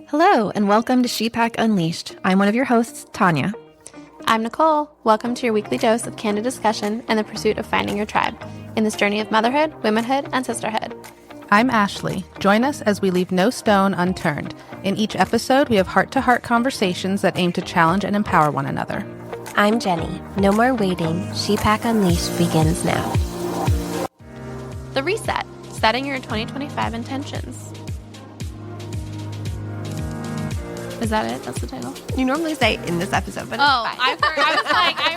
Hello, and welcome to ShePack Unleashed. I'm one of your hosts, Tania. I'm Nichole. Welcome to your weekly dose of candid discussion and the pursuit of finding your tribe in this journey of motherhood, womanhood, and sisterhood. I'm Ashley. Join us as we leave no stone unturned. In each episode, we have heart-to-heart conversations that aim to challenge and empower one another. I'm Jenny. No more waiting. ShePack Unleashed begins now. The Reset, setting your 2025 intentions. Is that it? That's the title? You normally say in this episode, but I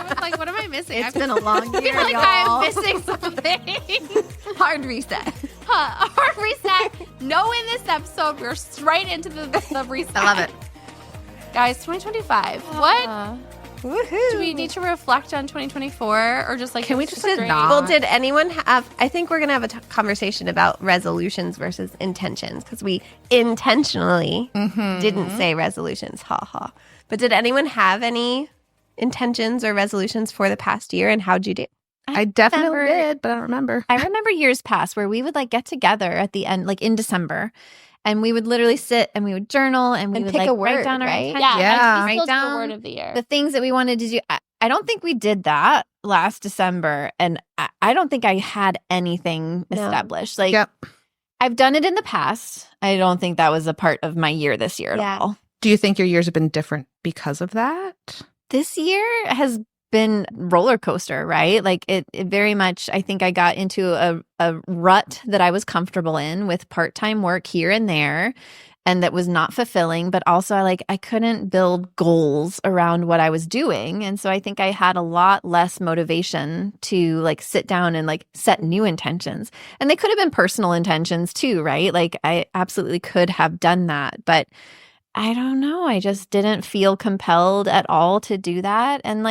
was like, what am I missing? It's been a long year, I feel like y'all. I'm missing something. Hard reset. Hard reset. No, in this episode, we're straight into the reset. I love it. Guys, 2025. What? Woohoo. Do we need to reflect on 2024 or just like... Can we just straight? not? Well, did anyone have... I think we're going to have a conversation about resolutions versus intentions because we intentionally didn't say resolutions. Ha ha. But did anyone have any intentions or resolutions for the past year, and how'd you do? I definitely did, but I don't remember. I remember years past where we would get together at the end, in December, and we would literally sit and we would journal and we would pick a write word, down our right? intentions. Yeah. We Write still do down the word of the year. the things that we wanted to do. I don't think we did that last December, and I don't think I had anything No. established. Yep. I've done it in the past. I don't think that was a part of my year this year Yeah. at all. Do you think your years have been different because of that? This year has been roller coaster, right? It very much, I think I got into a rut that I was comfortable in with part-time work here and there, and that was not fulfilling, but also I couldn't build goals around what I was doing. And so I think I had a lot less motivation to sit down and set new intentions. And they could have been personal intentions too, right? I absolutely could have done that, but I don't know. I just didn't feel compelled at all to do that. And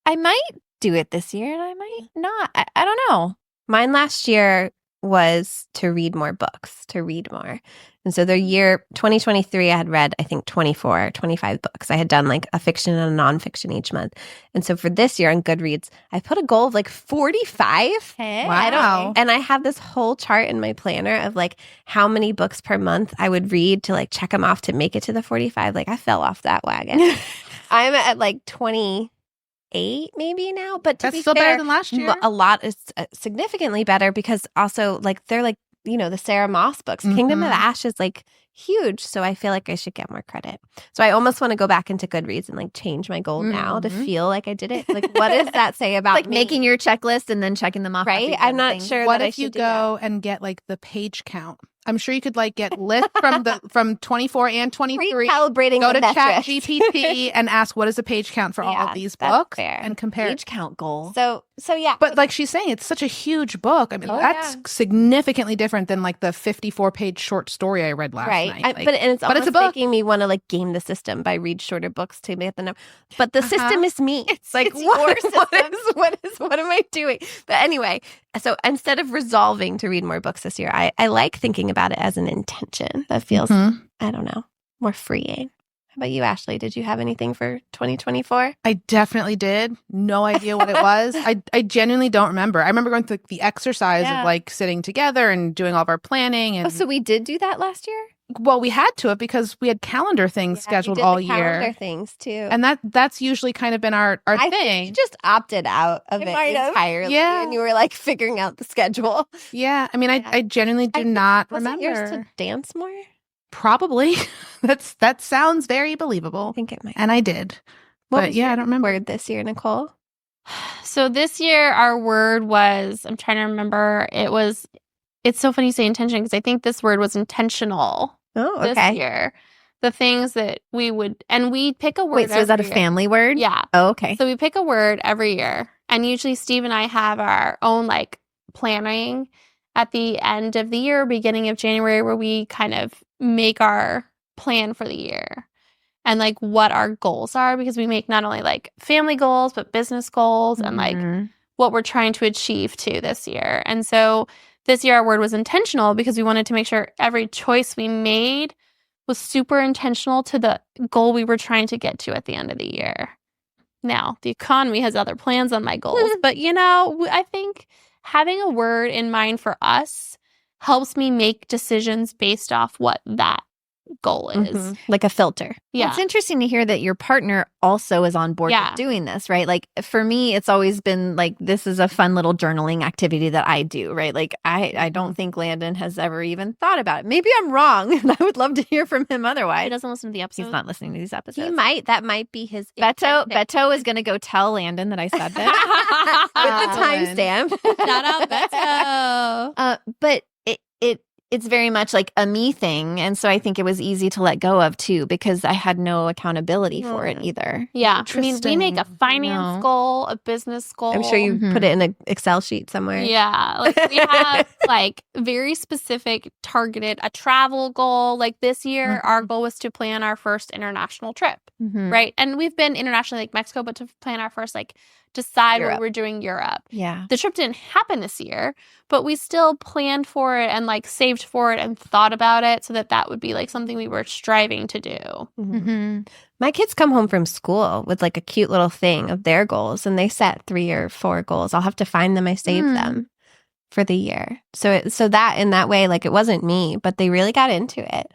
I might do it this year and I might not. I don't know. Mine last year was to read more books, to read more. And so the year 2023, I had read, I think, 24, 25 books. I had done a fiction and a nonfiction each month. And so for this year on Goodreads, I put a goal of 45. Hey, Wow. And I have this whole chart in my planner of how many books per month I would read to check them off to make it to the 45. I fell off that wagon. I'm at 28 maybe now, but to That's be still fair, better than last year. a lot is significantly better because also they're the Sarah Moss books. Kingdom of Ash is huge, so I feel like I should get more credit. So I almost want to go back into Goodreads and change my goal now to feel like I did it. What does that say about me? making your checklist and then checking them off. Right? after I'm you've done not things. sure What that I if you should do go and get the page count? I'm sure you could get lists from 24 and 23. Recalibrating Go the to Chat metrics. GPT and ask what is the page count for all Yeah, of these that's books fair. and compare. Page count goal. So yeah. But she's saying, it's such a huge book. I mean, that's significantly different than the 54-page short story I read last Right. night. But it's but it's almost a book. making me want to game the system by read shorter books to get the number. But the system is me. It's it's what, your system. what am I doing? But anyway, so instead of resolving to read more books this year, I like thinking about it as an intention that feels, I don't know, more freeing. How about you, Ashley? Did you have anything for 2024? I definitely did. No idea what it was. I genuinely don't remember. I remember going through the exercise of sitting together and doing all of our planning. And So we did do that last year? well, we had to because we had calendar things scheduled all year. Calendar things too. And that's usually kind of been our I thing. think you just opted out of it might have. entirely. Yeah. And you were figuring out the schedule. Yeah. I mean, I genuinely do not Wasn't remember. yours to dance more? Probably. That sounds very I believable. think it might. And I did. What But was yeah, your I don't remember. word this year, Nichole? So this year, our word was, I'm trying to remember, it's so funny you say intention because I think this word was intentional Oh, this okay. year. The things that we would, and we pick a word. Wait, so is that a every year. family word? Yeah. Oh, okay. So we pick a word every year. And usually Steve and I have our own planning at the end of the year, beginning of January, where we kind of make our plan for the year and what our goals are, because we make not only family goals, but business goals and Mhm. what we're trying to achieve too this year. And so this year our word was intentional because we wanted to make sure every choice we made was super intentional to the goal we were trying to get to at the end of the year. Now, the economy has other plans on my goals, but I think having a word in mind for us helps me make decisions based off what that goal is. Mhm. Like a filter. Yeah. It's interesting to hear that your partner also is on board Yeah. with doing this, right? Like for me, it's always been like, this is a fun little journaling activity that I do, right? Like I don't think Landon has ever even thought about it. Maybe I'm wrong, and I would love to hear from him He otherwise. doesn't listen to the episode. He's not listening to these episodes. That might be his Beto is going to go tell Landon that I said this. with the timestamp. Shout out Beto. But it's very much like a me thing. And so I think it was easy to let go of too, because I had no accountability for it either. Yeah. I mean, we make a Interesting. finance goal, a business goal. I'm sure you put it in an Excel sheet somewhere. Yeah. Like we have like very specific targeted, a travel goal. Like this year, our goal was to plan our first international trip. Mhm. Right. And we've been internationally, like Mexico, but to plan our first, like decide Europe. what we're doing Europe. Yeah. The trip didn't happen this year, but we still planned for it and like saved for it and thought about it so that would be like something we were striving to do. Mm-hmm. My kids come home from school with like a cute little thing of their goals, and they set 3 or 4 goals. I'll have to find them. I save them for the year. So that in that way, like it wasn't me, but they really got into it.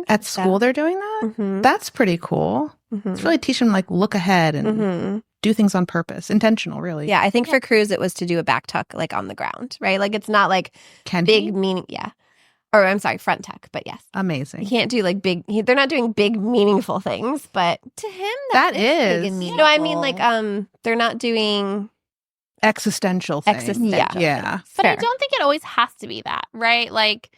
At school, they're doing that? Mm-hmm. That's pretty cool. It's really teaching them like look ahead and do things on purpose. Intentional, really. Yeah, I think for Cruz it was to do a back tuck like on the ground, right? Like it's not like Can big he? meaning. Yeah. Or I'm sorry, front tuck, but yes. Amazing. You can't do like big, they're not doing big meaningful things, but To him, That big is. and meaningful. no, I mean like they're not doing Existential things. existential. Yeah. things. But I Fair. don't think it always has to be that, right? Like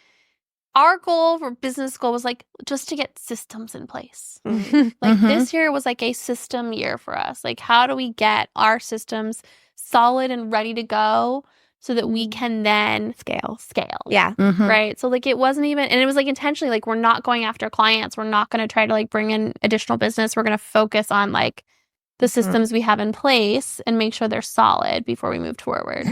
our goal for business goal was like just to get systems in place. Mhm. Like Mhm. this year was like a system year for us. Like how do we get our systems solid and ready to go so that we can then Scale. Yeah. Mhm. Right. So like it wasn't even, and it was like intentionally like we're not going after clients. We're not going to try to like bring in additional business. We're going to focus on like the systems we have in place and make sure they're solid before we move forward.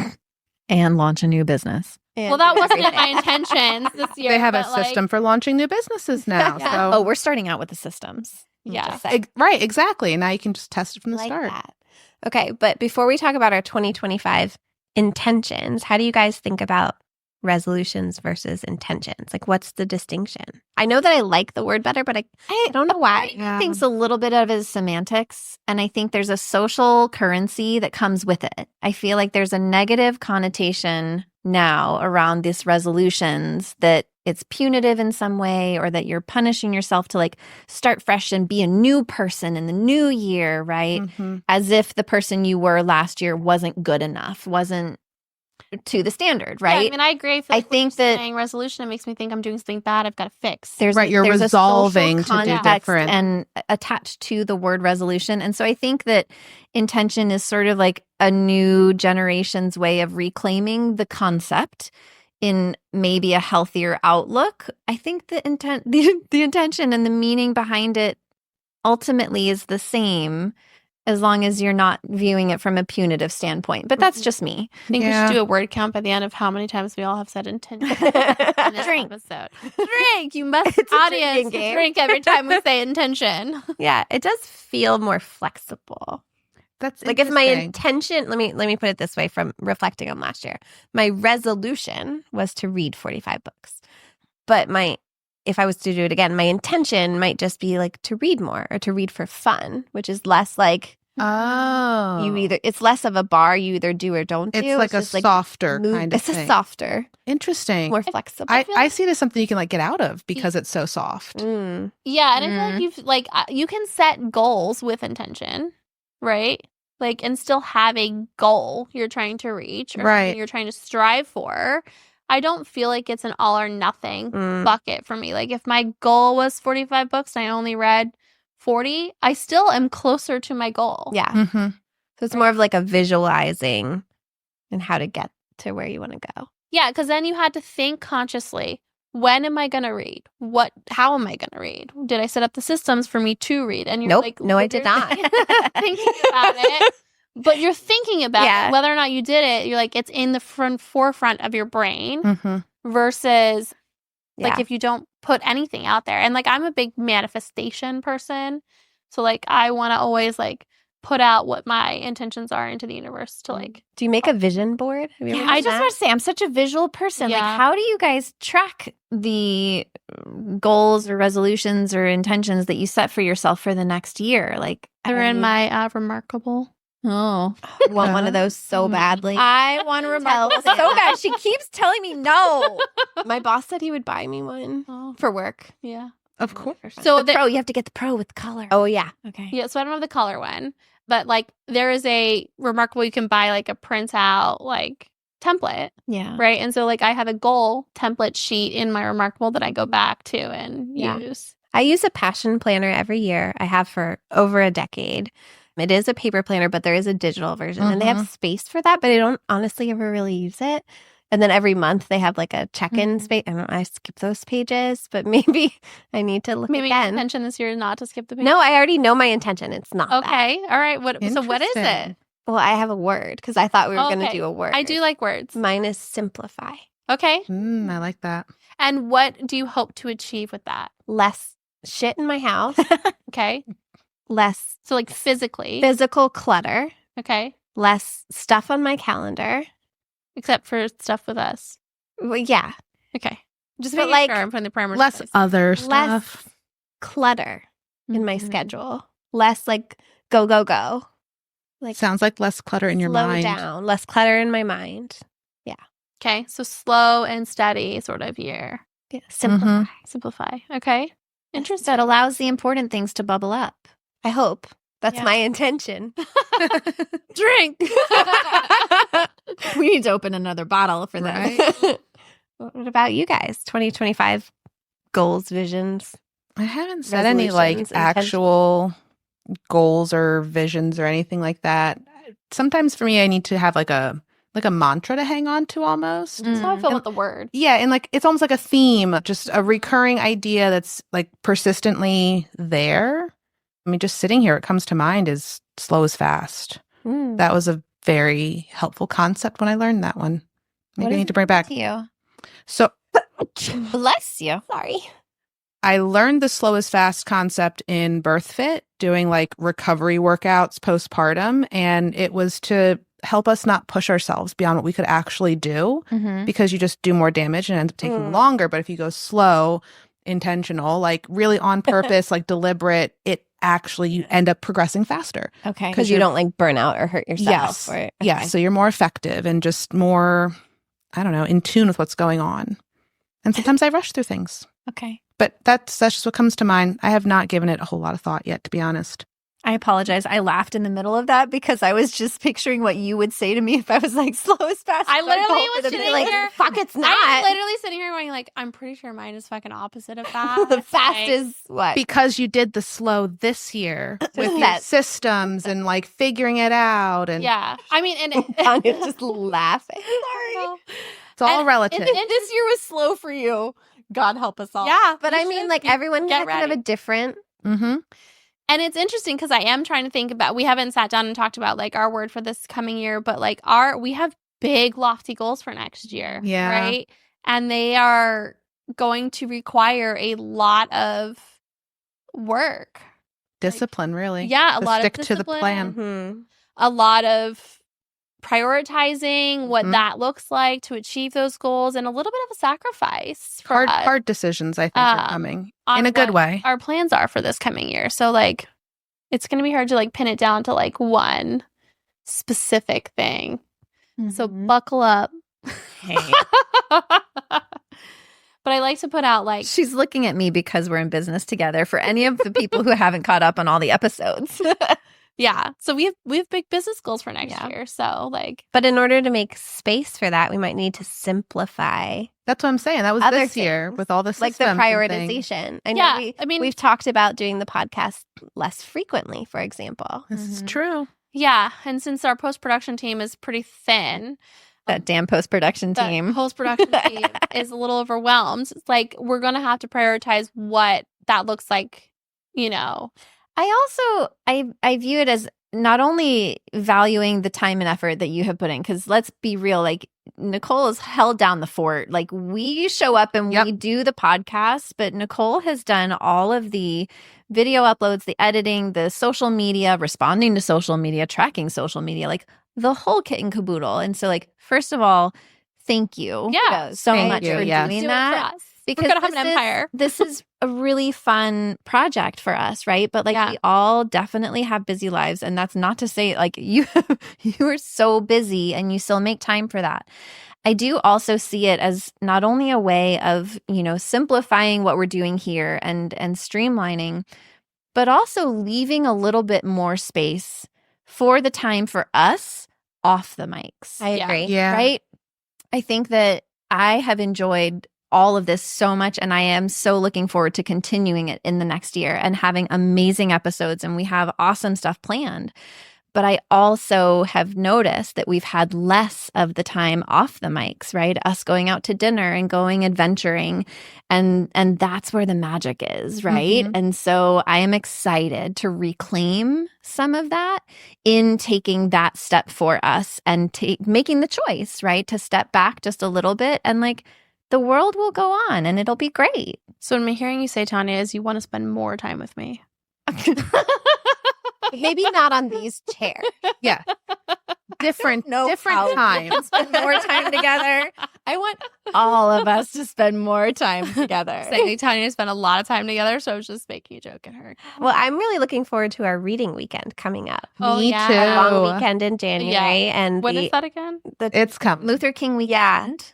And launch a new business. Well, that wasn't in my intentions this year. They have a but, like, system for launching new businesses now. Yeah. Oh, So we're starting out with the systems. Yeah. Just saying. Right, exactly. And now you can just test it from the like start. that. Okay, but before we talk about our 2025 intentions, how do you guys think about resolutions versus intentions? Like, what's the distinction? I know that I like the word better, but I don't know why. I think a little bit of it is semantics. And I think there's a social currency that comes with it. I feel like there's a negative connotation now around these resolutions that it's punitive in some way, or that you're punishing yourself to like start fresh and be a new person in the new year, right? Mhm. As if the person you were last year wasn't good enough, wasn't to the standard, right? Yeah, I mean, I agree. I think that saying resolution, it makes me think I'm doing something bad. I've got to fix. there's Right, you're there's resolving a social to do context different. and attached to the word resolution. And so I think that intention is sort of like a new generation's way of reclaiming the concept in maybe a healthier outlook. I think the intention and the meaning behind it ultimately is the same, as long as you're not viewing it from a punitive standpoint. But that's just me. I think we Yeah. should do a word count by the end of how many times we all have said intention in this Drink. episode. Drink. You must, It's a audience, drinking game. drink every time we say intention. Yeah, it does feel more flexible. That's Like if my interesting. intention, let me put it this way from reflecting on last year. My resolution was to read 45 books. But if I was to do it again, my intention might just be like to read more or to read for fun, which is less like Oh. it's less of a bar, you either do or don't do. It's like a just, softer move- kind of It's thing. a softer, Interesting. more flexible. I see it as something you can like get out of because it's so soft. Mm. Yeah, and I feel like you've like you can set goals with intention, right? Like and still have a goal you're trying to reach or Right. something you're trying to strive for. I don't feel like it's an all or nothing Mm. bucket for me. Like if my goal was 45 books and I only read 40, I still am closer to my goal. Yeah. Mm-hmm. So it's more of like a visualizing and how to get to where you want to go. Yeah, because then you had to think consciously. When am I going to read? How am I going to read? Did I set up the systems for me to read? And you're Nope. like, No, I did not. thinking about it. But you're thinking about Yeah. it. Whether or not you did it, you're like, it's in the forefront of your brain Mm-hmm. versus like Yeah. if you don't put anything out there. And like, I'm a big manifestation person. So like, I want to always like put out what my intentions are into the universe to like, Do you make a vision board? Have you ever I done just that? want to say I'm such a visual person. Like, Yeah. how do you guys track the goals or resolutions or intentions that you set for yourself for the next year? Like, They're in my Remarkable. oh, I want one of those so badly. I want to Remarkable so bad. She keeps telling me no. My boss said he would buy me one for work. Yeah. Of course. So The pro, you have to get the pro with color. Oh, yeah. Okay. Yeah, so I don't have the color one, but like there is a Remarkable, you can buy like a printout like template, Yeah. right? And so like I have a goal template sheet in my Remarkable that I go back to and Yeah. use. I use a passion planner every year. I have for over a decade. It is a paper planner, but there is a digital version and they have space for that, but I don't honestly ever really use it. And then every month they have like a check-in space. I don't know, I skip those pages, but maybe I need to look Maybe your again. intention this year is not to skip the page. No, I already know my intention. It's not that. Okay. All right. So what is it? Interesting. Well, I have a word because I thought we were going to Okay. do a word. I do like words. Mine is simplify. Okay. I like that. And what do you hope to achieve with that? Less shit in my house. Okay. Less So like physically. physical clutter. Okay. Less stuff on my calendar. Except for stuff with us. Well, yeah. Okay. Just But, making like, sure I'm putting the parameters. in Less place. other Less stuff. clutter in my Mhm. schedule. Less like go, go, go. Like Sounds like less clutter in your slow mind. down. Less clutter in my mind. Okay. So slow and steady sort of year. Yeah. Simplify. Simplify. Okay. Interesting. That allows the important things to bubble up. I hope. That's Yeah. my intention. Drink. We need to open another bottle for that. Right. What about you guys? 2025 goals, visions. I haven't set any like Resolutions, actual goals or visions or anything like that. Sometimes for me, I need to have like a mantra to hang on to almost. That's how I feel with the word. Yeah, and like it's almost like a theme, just a recurring idea that's like persistently there. I mean, just sitting here, what comes to mind is slow is fast. That was a very helpful concept when I learned that one. Maybe I need to bring it back. To you. So Bless you. Sorry. I learned the slow is fast concept in BirthFit, doing like recovery workouts postpartum. And it was to help us not push ourselves beyond what we could actually do because you just do more damage and it ends up taking longer. But if you go slow, intentional, like really on purpose, like deliberate, it actually, you end up progressing faster. Okay. Because you don't like burn out or hurt yourself. Yes. Or, Yeah. okay. So you're more effective and just more, I don't know, in tune with what's going on. And sometimes I rush through things. Okay. But that's just what comes to mind. I have not given it a whole lot of thought yet, to be honest. I apologize. I laughed in the middle of that because I was just picturing what you would say to me if I was like slow as fast. I as literally goal was for the sitting day. like, here. fuck, it's I'm not. literally sitting here going like, I'm pretty sure mine is fucking opposite of that. The fast Like, is what? Because you did the slow this year with your That- systems and like figuring it out. And yeah. I mean, and Tanya's just laughing. Sorry. it's all and- relative. and This year was slow for you. God help us all. yeah, But you I mean, should like be- everyone get has kind of ready. a different. Mm-hmm. And it's interesting because I am trying to think about, we haven't sat down and talked about like our word for this coming year, but like we have big lofty goals for next year. Yeah. Right. And they are going to require a lot of work. Discipline, really. Yeah. A To lot stick of to the discipline, plan. a lot of prioritizing what Mhm. that looks like to achieve those goals, and a little bit of a sacrifice for us Hard decisions, I think, are coming on in a good what way. our plans are for this coming year. So like it's going to be hard to like pin it down to like one specific thing. So buckle up. Hey. But I like to put out like She's looking at me because we're in business together for any of the people who haven't caught up on all the episodes. yeah. So we have big business goals for next Yeah. year. So like But in order to make space for that, we might need to simplify, That's what I'm saying. That was Other this year things, with all the like the systems and things. prioritization. I know Yeah, I mean- we've talked about doing the podcast less frequently, for example. This is Mhm. true. yeah, and since our post-production team is pretty thin, That damn post-production the team. post-production team is a little overwhelmed. It's like we're going to have to prioritize what that looks like, you know. I view it as not only valuing the time and effort that you have put in, because let's be real, like Nichole has held down the fort. Like we show up and Yep. we do the podcast, but Nichole has done all of the video uploads, the editing, the social media, responding to social media, tracking social media, like the whole kit and caboodle. And so like, first of all, thank you Yeah. so Thank much you, for yes. doing Do it that. for us. because We're gonna have an empire. This is a really fun project for us, right? But like we all definitely have busy lives, and that's not to say like you are so busy and you still make time for that. I do also see it as not only a way of, simplifying what we're doing here and streamlining, but also leaving a little bit more space for the time for us off the mics. I agree. Yeah. Right? I think that I have enjoyed all of this so much, and I am so looking forward to continuing it in the next year and having amazing episodes, and we have awesome stuff planned. But I also have noticed that we've had less of the time off the mics, right? Us going out to dinner and going adventuring. And that's where the magic is, right? Mm-hmm. And so I am excited to reclaim some of that in taking that step for us and making the choice, right? To step back just a little bit and like the world will go on and it'll be great. So what I'm hearing you say, Tania, is you want to spend more time with me. Maybe not on these chairs. Yeah. Different how time. we can spend more time together. I want all of us to spend more time together. Saying Tania spent a lot of time together, so I was just making a joke at her. Well, I'm really looking forward to our reading weekend coming up. Oh, Me yeah. too. Our long weekend in January. Yeah. And When is that again? It's coming. Luther King weekend.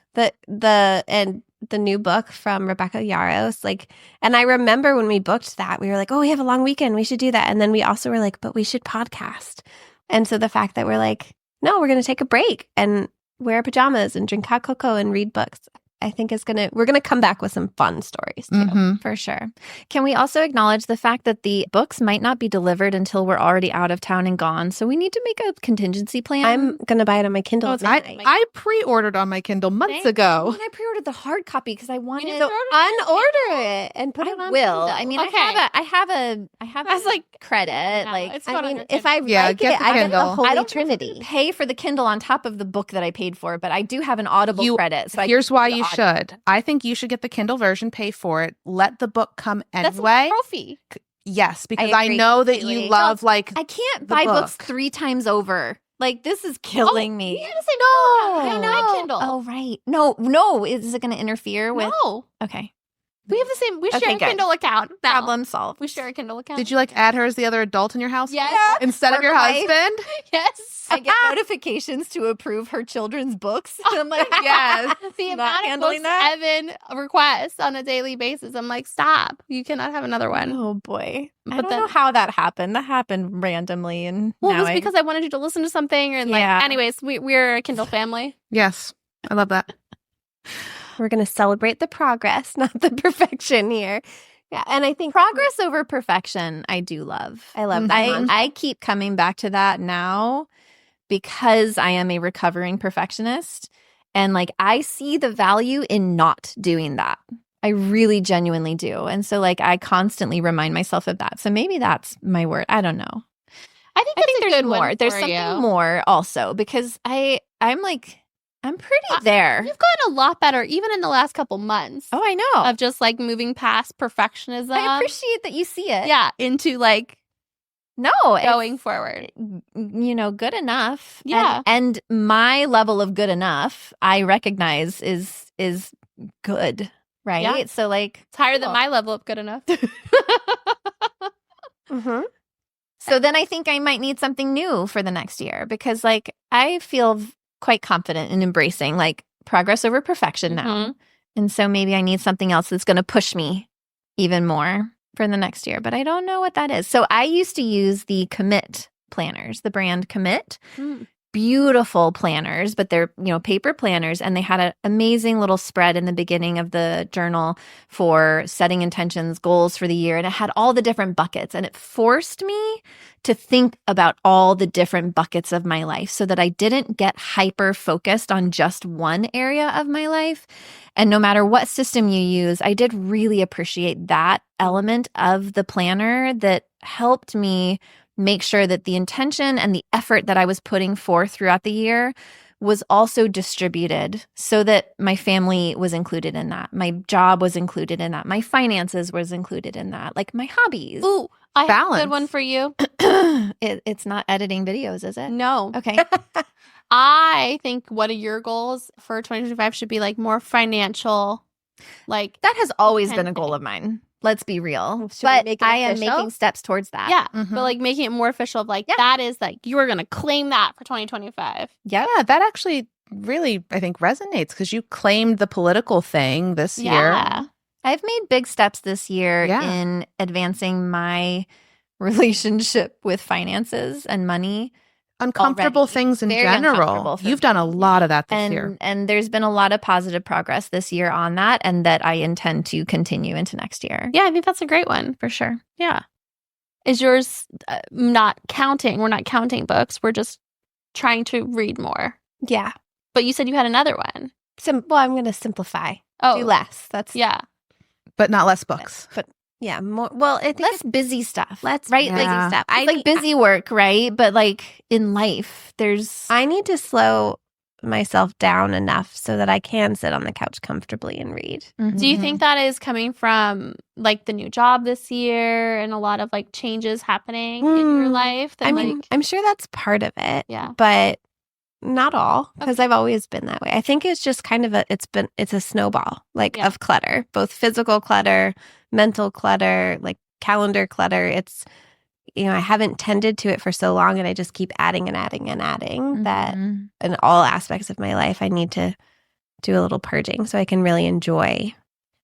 the new book from Rebecca Yarros, and I remember when we booked that, we were like, oh, we have a long weekend, we should do that. And then we also were like, but we should podcast. And so the fact that we're like, no, we're going to take a break and wear pajamas and drink hot cocoa and read books, I think we're going to come back with some fun stories too. Mm-hmm. For sure. Can we also acknowledge the fact that the books might not be delivered until we're already out of town and gone? So we need to make a contingency plan. I'm going to buy it on my Kindle. Oh, it's I pre-ordered on my Kindle months ago. And I pre-ordered the hard copy because I wanted. So unorder it and put it I on will. Kindle. I mean, Okay. I have That's like credit. it's going on your if I Kindle. Yeah, like get it, the I get Kindle. the I Holy don't Trinity. pay for the Kindle on top of the book that I paid for, but I do have an Audible credit. So Here's why the you Audible. should. I think you should get the Kindle version, pay for it, let the book come That's anyway. a trophy. Yes, because I I agree know that completely. you love I can't the buy books book. 3 times over. Like, this is killing me. You had to say No, I no. my Kindle. Oh, right. No. Is it going to interfere with? No. Okay. We have the same. We Okay, share a good. Kindle account. now. Problem solved. We share a Kindle account. Did you add her as the other adult in your house? Yes. Instead of your Work wife. husband? Yes. I get notifications to approve her children's books. And I'm like, Yes. The Not amount of handling books that? Evan requests on a daily basis, I'm like, stop. You cannot have another one. oh boy. I But don't then- know how that happened. That happened randomly. And Well, now it was because I wanted you to listen to something. And Yeah. anyways, we're a Kindle family. Yes. I love that. We're going to celebrate the progress, not the perfection here. Yeah, and I think progress over perfection, I do love. I love Mhm. that. I mantra. keep coming back to that now because I am a recovering perfectionist. And I see the value in not doing that. I really genuinely do. And so I constantly remind myself of that. So maybe that's my word. I don't know. I think I that's think a there's good more. one There's for something you. more also because I'm pretty there. You've gotten a lot better, even in the last couple months, Oh, I know. of just moving past perfectionism. I appreciate that you see it. Yeah, into No, going forward. good enough. Yeah. And my level of good enough, I recognize is good, right? Yeah. So It's higher than Cool. my level of good enough. Mhm. so then I think I might need something new for the next year because I feel quite confident in embracing progress over perfection now. Mhm. And so maybe I need something else that's going to push me even more for the next year, but I don't know what that is. So I used to use the Commit planners, the brand Commit. Mm. Beautiful planners, but they're, paper planners. And they had an amazing little spread in the beginning of the journal for setting intentions, goals for the year. And it had all the different buckets. And it forced me to think about all the different buckets of my life so that I didn't get hyper focused on just one area of my life. And no matter what system you use, I did really appreciate that element of the planner that helped me make sure that the intention and the effort that I was putting forth throughout the year was also distributed so that my family was included in that. My job was included in that. My finances was included in that. My hobbies. Ooh, I have a Balance. good one for you. It's not editing videos, is it? No. Okay. I think one of your goals for 2025 should be more financial Like, That has always been a intending. goal of mine. Let's be real. Should we But make it I am official? making steps towards that. yeah, Mhm. but like making it more official of like, Yeah. that is like, you are going to claim that for 2025. Yep. Yeah, that actually really, I think, resonates because you claimed the political thing this year. Yeah. I've made big steps this year Yeah. in advancing my relationship with finances and money. Uncomfortable Already. things in Very general. uncomfortable for You've me. done a lot of that this year. And there's been a lot of positive progress this year on that, and that I intend to continue into next year. Yeah, I think that's a great one. For sure. Yeah. Is yours not counting? We're not counting books. We're just trying to read more. Yeah. But you said you had another one. Well, I'm going to simplify. Oh, Do less. That's yeah. But not less books. But yeah, more. Well, I think Less busy stuff. let's right? busy Yeah. stuff. It's like busy work, right? But like in life, there's I need to slow myself down enough so that I can sit on the couch comfortably and read. Do you think that is coming from like the new job this year and a lot of like changes happening in your life? That, I mean, like, I'm sure that's part of it, yeah. but not all, because I've always been that way. I think it's just kind of it's a snowball like Yeah. of clutter, both physical clutter, mental clutter, like calendar clutter. It's, I haven't tended to it for so long, and I just keep adding and adding and adding that Mhm. in all aspects of my life, I need to do a little purging so I can really enjoy.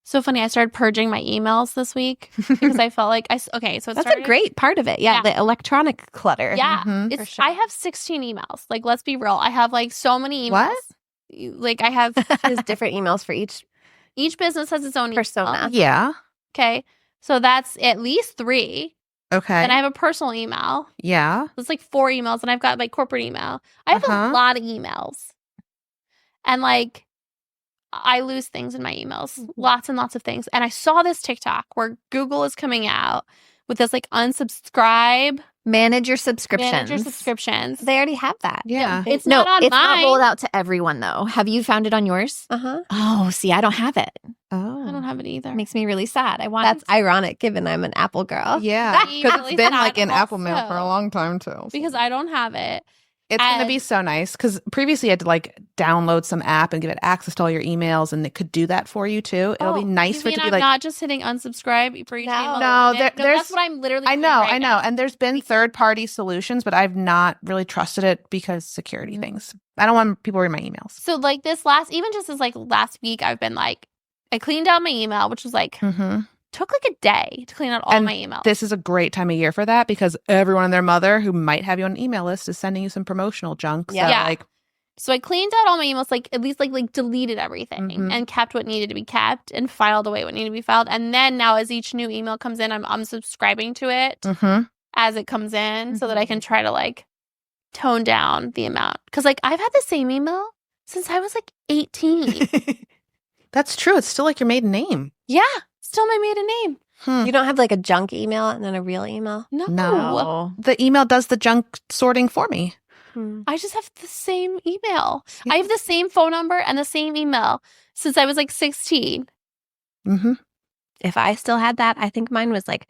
So funny. I started purging my emails this week because I felt like okay. So it That's started, a great part of it. Yeah, Yeah. the electronic clutter. Yeah. Mhm. It's, sure. I have 16 emails. Like, let's be real. I have like so many emails. What? Like I have There's different emails for each each business has its own persona. email. Yeah. Okay. So that's at least 3. Okay. Then I have a personal email. Yeah. It's like 4 emails, and I've got my corporate email. I have a Uh-huh. lot of emails. And like I lose things in my emails. Lots and lots of things. And I saw this TikTok where Google is coming out with this like unsubscribe, Manage your subscriptions. manage your subscriptions. They already have that. Yeah. It's No, not on it's mine. not rolled out to everyone though. Have you found it on yours? Uh-huh. Oh, see, I don't have it. Oh. I don't have it either. It makes me really sad. I want That's ironic given I'm an Apple girl. Yeah. Me Because really it's been sad like in Apple Mail also. for a long time too. because I don't have it. It's going to And- be so nice because previously you had to like download some app and give it access to all your emails, and it could do that for you too. It'll be nice You for it mean to be I'm like, not just hitting unsubscribe for each No. email? No, that there's- that's what I'm literally I doing know, right I know. now. And there's been third-party solutions, but I've not really trusted it because security things. I don't want people reading my emails. So like this even just as like last week, I've been like, I cleaned out my email, which was like, Mm-hmm. took like a day to clean out all And my emails. This is a great time of year for that because everyone and their mother who might have you on an email list is sending you some promotional junk. So Yeah. like, So I cleaned out all my emails, like at least like deleted everything Mhm. and kept what needed to be kept and filed away what needed to be filed. And then now as each new email comes in, I'm unsubscribing to it mhm. as it comes in so that I can try to like tone down the amount. Because like I've had the same email since I was like 18. That's true. It's still like your maiden name. Yeah. Still my maiden name. You don't have like a junk email and then a real email? No. No. The email does the junk sorting for me. I just have the same email. Yeah. I have the same phone number and the same email since I was like 16. Mm-hmm. If I still had that, I think mine was like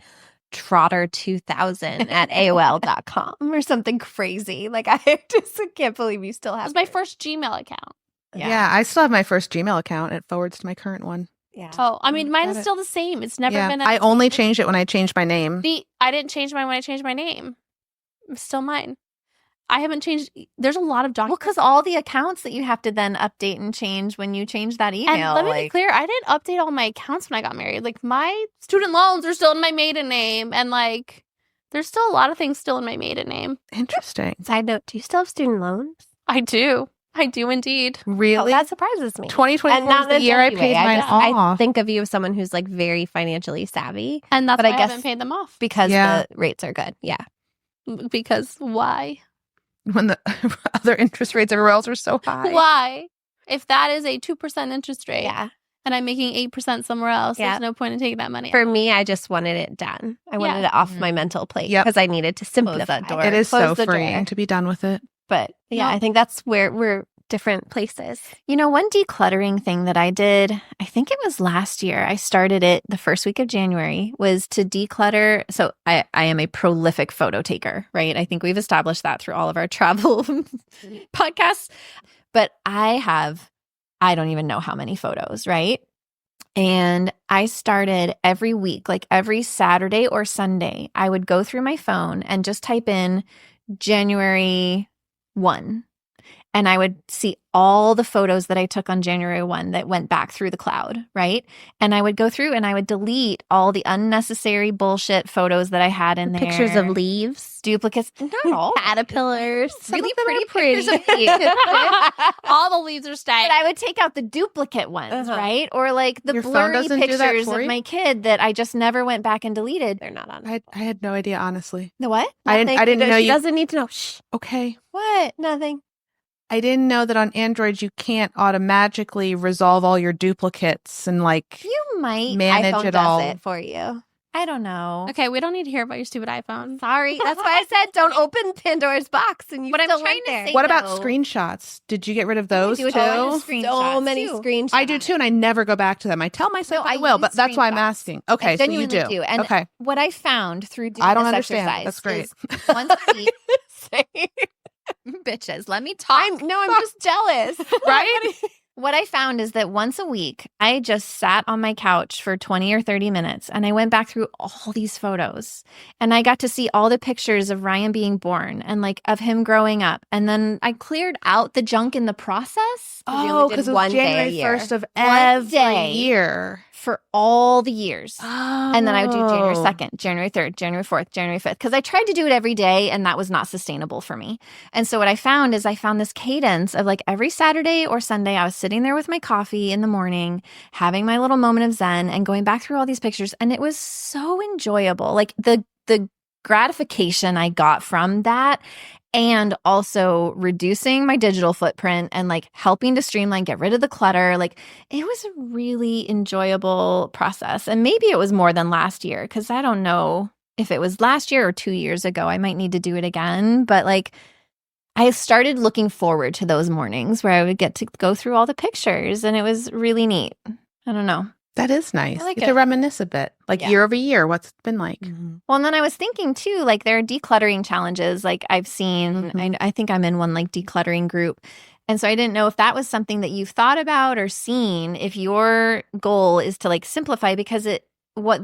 trotter2000 at AOL.com or something crazy. Like I just can't believe you still It have was my it. first Gmail account. Yeah. I still have my first Gmail account. It forwards to my current one. Yeah. Oh, I mean, mine Got is it. still the same. It's never yeah. been. I only changed it when I changed my name. I didn't change mine when I changed my name. It's still mine. I haven't changed. There's a lot of Well, documents. because all the accounts that you have to then update and change when you change that email. And let me be like, clear, I didn't update all my accounts when I got married. Like my student loans are still in my maiden name, and like there's still a lot of things still in my maiden name. Interesting. Side note, do you still have student loans? I do indeed. Really? Oh, that surprises me. 2024 And not is the in a year I jokey paid way. mine I off. think of you as someone who's like very financially savvy And that's But why I I guess- haven't paid them off. because Yeah. the rates are good. Yeah. Because why? When the other interest rates everywhere else are so high. Why? If that is a 2% interest rate, Yeah. and I'm making 8% somewhere else, Yeah. there's no point in taking that money. For me, I just wanted it done. I wanted Yeah. it off Mhm. my mental plate Yep. because I needed to simplify that door. It is Close so the freeing door. to be done with it. But yeah, No. I think that's where we're different places. You know, one decluttering thing that I did, I think it was last year, I started it the first week of January, was to declutter. So I am a prolific photo taker, right? I think we've established that through all of our travel podcasts. But I don't even know how many photos, right? And I started every week, like every Saturday or Sunday, I would go through my phone and just type in January 1. And I would see all the photos that I took on January 1 that went back through the cloud, right? And I would go through and I would delete all the unnecessary bullshit photos that I had in there. Pictures of leaves, Duplicates. Not all. caterpillars. Really Some of pretty them are pictures of leaves. All the leaves are staying. But I would take out the duplicate ones, right? Or like the Your phone blurry doesn't do that pictures for of you? my kid that I just never went back and deleted. They're not on. I had no idea, honestly. The what? I didn't know She you. doesn't need to know. Shh. Okay. What? Nothing. I didn't know that on Android you can't automatically resolve all your duplicates and like You might. manage iPhone it does all. it for you. I don't know. Okay, we don't need to hear about your stupid iPhone. Sorry. That's why I said don't open Pandora's box. And you But I'm still trying went to there. say- What about though. screenshots? Did you get rid of those do a too? ton of so screenshots, many too. screenshots. I do too, and I never go back to them. I tell myself No, I I will, use but that's why I'm screenshots. asking. Okay, I so you genuinely do. do. And okay, what I found through doing I don't this understand. exercise That's great. is once a week, bitches, let me talk. I'm just jealous. Right? What I found is that once a week, I just sat on my couch for 20 or 30 minutes and I went back through all these photos and I got to see all the pictures of Ryan being born and like of him growing up. And then I cleared out the junk in the process You only Oh, did because it one was day a January year. 1st of One every day. year. for all the years. Oh. And then I would do January 2nd, January 3rd, January 4th, January 5th, because I tried to do it every day and that was not sustainable for me. And so what I found is I found this cadence of like every Saturday or Sunday, I was sitting there with my coffee in the morning, having my little moment of Zen and going back through all these pictures. And it was so enjoyable. Like the gratification I got from that, and also reducing my digital footprint and like helping to streamline, get rid of the clutter. Like it was a really enjoyable process. And maybe it was more than last year, because I don't know if it was last year or 2 years ago. I might need to do it again. But like I started looking forward to those mornings where I would get to go through all the pictures, and it was really neat. I don't know. That is nice. I like Get it. to reminisce a bit, like Yeah. year over year, what's it been like. Well, and then I was thinking too, like there are decluttering challenges. Like I've seen, I think I'm in one like decluttering group. And so I didn't know if that was something that you've thought about or seen, if your goal is to like simplify, because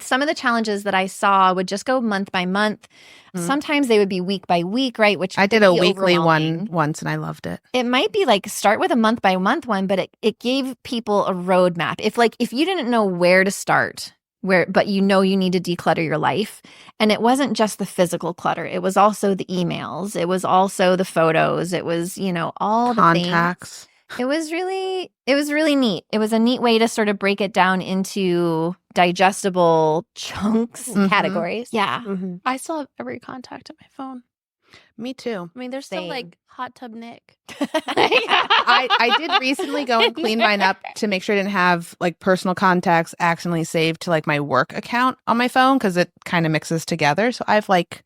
some of the challenges that I saw would just go month by month. Mhm. Sometimes they would be week by week, right? Which I did could a be weekly one overwhelming. once and I loved it. It might be like start with a month by month one, but it gave people a roadmap. If you didn't know where to start, but you need to declutter your life, and it wasn't just the physical clutter, it was also the emails, it was also the photos, it was all the things. Contacts. It was really neat. It was a neat way to sort of break it down into digestible chunks. Mhm. Categories. Yeah. Mhm. I still have every contact on my phone. Me too. I mean, there's still Same. like Hot Tub Nick. I did recently go and clean mine up to make sure I didn't have like personal contacts accidentally saved to like my work account on my phone, because it kind of mixes together. So I've like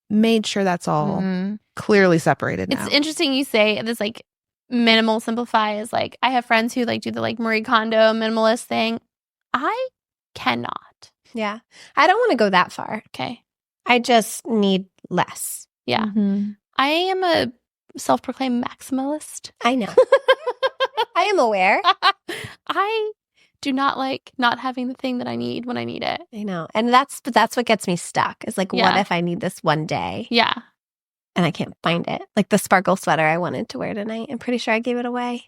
made sure that's all Mhm. clearly separated now. It's interesting you say this like minimal simplify is like I have friends who like do the like Marie Kondo minimalist thing. I cannot. Yeah. I don't want to go that far. Okay. I just need less. Yeah. Mhm. I am a self-proclaimed maximalist. I know. I am aware. I do not like not having the thing that I need when I need it. I know. And that's what gets me stuck. Is like, what Yeah. if I need this one day Yeah. and I can't find it? Like the sparkle sweater I wanted to wear tonight. I'm pretty sure I gave it away.